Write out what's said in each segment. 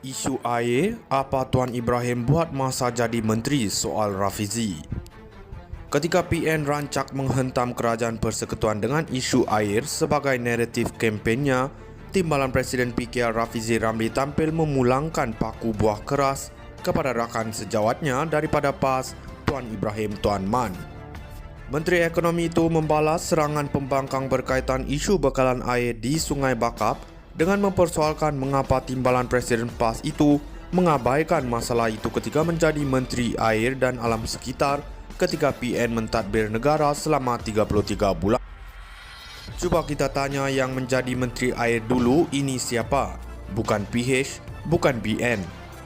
Isu air, apa Tuan Ibrahim buat masa jadi menteri soal Rafizi. Ketika PN rancak menghentam kerajaan persekutuan dengan isu air sebagai naratif kempennya, Timbalan Presiden PKR Rafizi Ramli tampil memulangkan paku buah keras kepada rakan sejawatnya daripada PAS, Tuan Ibrahim Tuan Man. Menteri Ekonomi itu membalas serangan pembangkang berkaitan isu bekalan air di Sungai Bakap dengan mempersoalkan mengapa Timbalan Presiden PAS itu mengabaikan masalah itu ketika menjadi Menteri Air dan Alam Sekitar ketika PN mentadbir negara selama 33 bulan. Cuba kita tanya yang menjadi Menteri Air dulu ini siapa? Bukan PH, bukan PN,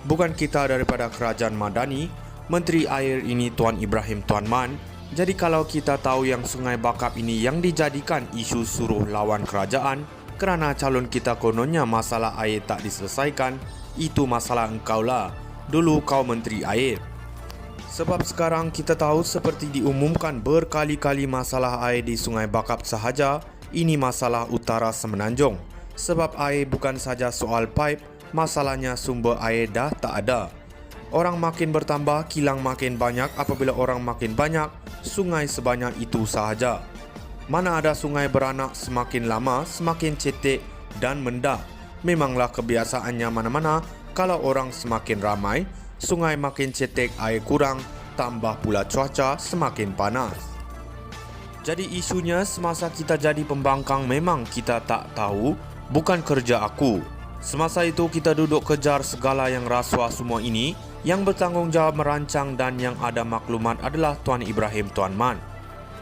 bukan kita daripada Kerajaan Madani. Menteri Air ini Tuan Ibrahim Tuan Man. Jadi kalau kita tahu yang Sungai Bakap ini yang dijadikan isu suruh lawan kerajaan kerana calon kita kononnya masalah air tak diselesaikan, itu masalah engkau lah. Dulu kau Menteri Air. Sebab sekarang kita tahu seperti diumumkan berkali-kali masalah air di Sungai Bakap sahaja, ini masalah utara Semenanjung. Sebab air bukan saja soal pipe, masalahnya sumber air dah tak ada. Orang makin bertambah, kilang makin banyak. Apabila orang makin banyak, sungai sebanyak itu sahaja. Mana ada sungai beranak semakin lama, semakin cetek dan mendak. Memanglah kebiasaannya mana-mana, kalau orang semakin ramai, sungai makin cetek, air kurang, tambah pula cuaca semakin panas. Jadi isunya semasa kita jadi pembangkang memang kita tak tahu, bukan kerja aku. Semasa itu kita duduk kejar segala yang rasuah semua ini, yang bertanggungjawab merancang dan yang ada maklumat adalah Tuan Ibrahim Tuan Man.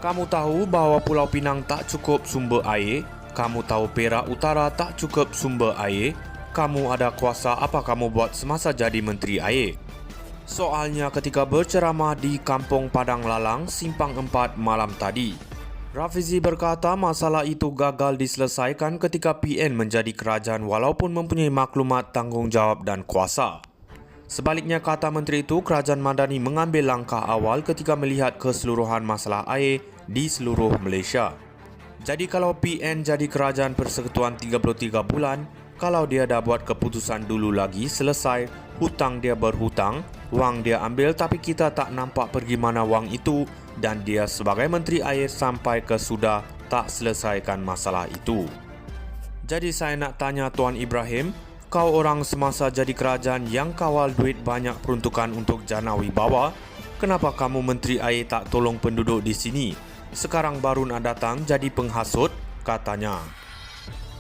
Kamu tahu bahawa Pulau Pinang tak cukup sumber air. Kamu tahu Perak Utara tak cukup sumber air. Kamu ada kuasa apa kamu buat semasa jadi Menteri Air? Soalnya ketika berceramah di Kampung Padang Lalang, Simpang 4 malam tadi, Rafizi berkata masalah itu gagal diselesaikan ketika PN menjadi kerajaan walaupun mempunyai maklumat, tanggungjawab dan kuasa. Sebaliknya kata menteri itu, Kerajaan Madani mengambil langkah awal ketika melihat keseluruhan masalah air di seluruh Malaysia. Jadi kalau PN jadi kerajaan persekutuan 33 bulan, kalau dia dah buat keputusan dulu lagi selesai, hutang dia berhutang, wang dia ambil tapi kita tak nampak pergi mana wang itu dan dia sebagai Menteri Air sampai ke sudah tak selesaikan masalah itu. Jadi saya nak tanya Tuan Ibrahim, kau orang semasa jadi kerajaan yang kawal duit banyak peruntukan untuk jana wibawa, kenapa kamu Menteri Air tak tolong penduduk di sini? Sekarang baru nak datang jadi penghasut, katanya.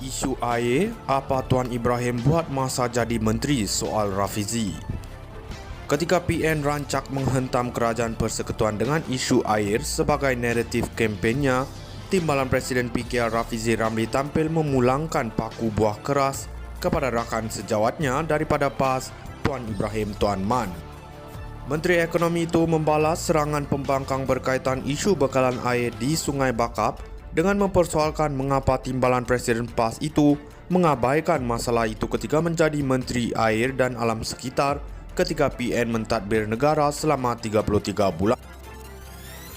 Isu air, apa Tuan Ibrahim buat masa jadi menteri soal Rafizi. Ketika PN rancak menghentam kerajaan persekutuan dengan isu air sebagai naratif kempennya, Timbalan Presiden PKR Rafizi Ramli tampil memulangkan paku buah keras kepada rakan sejawatnya daripada PAS, Tuan Ibrahim Tuan Man. Menteri Ekonomi itu membalas serangan pembangkang berkaitan isu bekalan air di Sungai Bakap dengan mempersoalkan mengapa Timbalan Presiden PAS itu mengabaikan masalah itu ketika menjadi Menteri Air dan Alam Sekitar ketika PN mentadbir negara selama 33 bulan.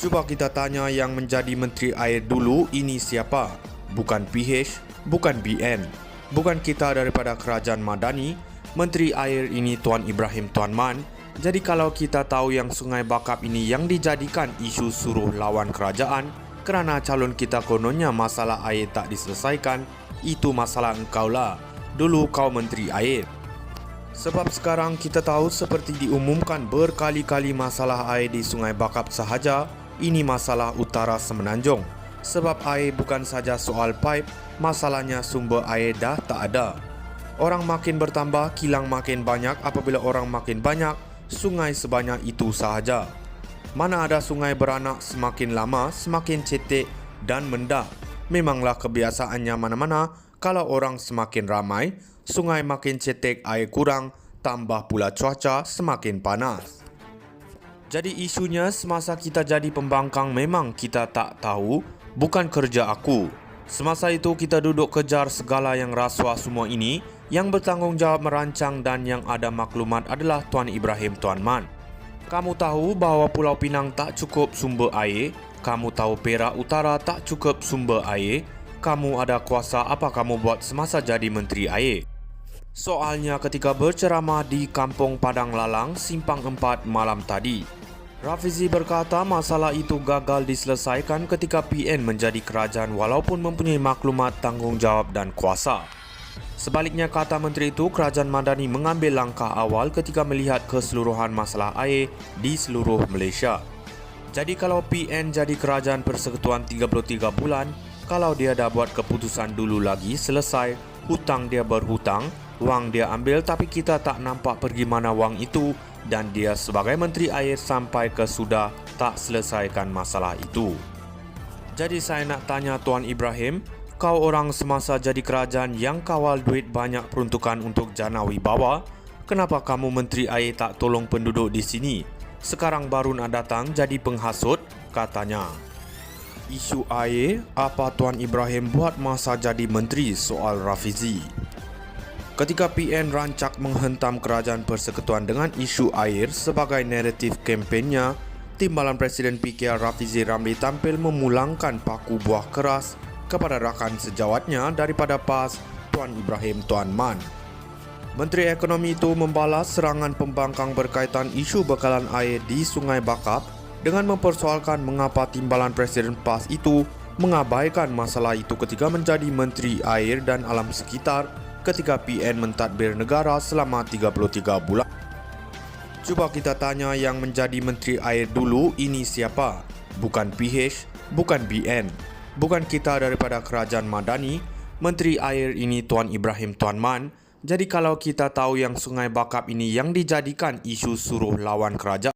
Cuba kita tanya yang menjadi Menteri Air dulu ini siapa? Bukan PH, bukan PN, bukan kita daripada Kerajaan Madani. Menteri Air ini Tuan Ibrahim Tuan Man. Jadi kalau kita tahu yang Sungai Bakap ini yang dijadikan isu suruh lawan kerajaan kerana calon kita kononnya masalah air tak diselesaikan, itu masalah engkau lah. Dulu kau Menteri Air. Sebab sekarang kita tahu seperti diumumkan berkali-kali masalah air di Sungai Bakap sahaja, ini masalah utara Semenanjung. Sebab air bukan saja soal pipe, masalahnya sumber air dah tak ada. Orang makin bertambah, kilang makin banyak. Apabila orang makin banyak, sungai sebanyak itu sahaja. Mana ada sungai beranak semakin lama, semakin cetek dan mendak. Memanglah kebiasaannya mana-mana, kalau orang semakin ramai, sungai makin cetek, air kurang, tambah pula cuaca semakin panas. Jadi isunya semasa kita jadi pembangkang memang kita tak tahu, bukan kerja aku. Semasa itu kita duduk kejar segala yang rasuah semua ini, yang bertanggungjawab merancang dan yang ada maklumat adalah Tuan Ibrahim Tuan Man. Kamu tahu bahawa Pulau Pinang tak cukup sumber air. Kamu tahu Perak Utara tak cukup sumber air. Kamu ada kuasa apa kamu buat semasa jadi Menteri Air? Soalnya ketika berceramah di Kampung Padang Lalang, Simpang 4 malam tadi, Rafizi berkata masalah itu gagal diselesaikan ketika PN menjadi kerajaan walaupun mempunyai maklumat, tanggungjawab dan kuasa. Sebaliknya, kata menteri itu, Kerajaan Madani mengambil langkah awal ketika melihat keseluruhan masalah air di seluruh Malaysia. Jadi kalau PN jadi kerajaan persekutuan 33 bulan, kalau dia dah buat keputusan dulu lagi, selesai, hutang dia berhutang, wang dia ambil tapi kita tak nampak pergi mana wang itu, dan dia sebagai Menteri Air sampai ke sudah tak selesaikan masalah itu. Jadi saya nak tanya Tuan Ibrahim, kau orang semasa jadi kerajaan yang kawal duit banyak peruntukan untuk jana wibawa, kenapa kamu Menteri Air tak tolong penduduk di sini? Sekarang baru nak datang jadi penghasut, katanya. Isu air, apa Tuan Ibrahim buat masa jadi menteri, soal Rafizi. Ketika PN rancak menghentam kerajaan persekutuan dengan isu air sebagai naratif kempennya, Timbalan Presiden PKR Rafizi Ramli tampil memulangkan paku buah keras kepada rakan sejawatnya daripada PAS, Tuan Ibrahim Tuan Man. Menteri Ekonomi itu membalas serangan pembangkang berkaitan isu bekalan air di Sungai Bakap dengan mempersoalkan mengapa Timbalan Presiden PAS itu mengabaikan masalah itu ketika menjadi Menteri Air dan Alam Sekitar ketika PN mentadbir negara selama 33 bulan. Cuba kita tanya yang menjadi Menteri Air dulu ini siapa? Bukan PH, bukan BN, bukan kita daripada Kerajaan Madani. Menteri Air ini Tuan Ibrahim Tuan Man. Jadi kalau kita tahu yang Sungai Bakap ini yang dijadikan isu suruh lawan kerajaan,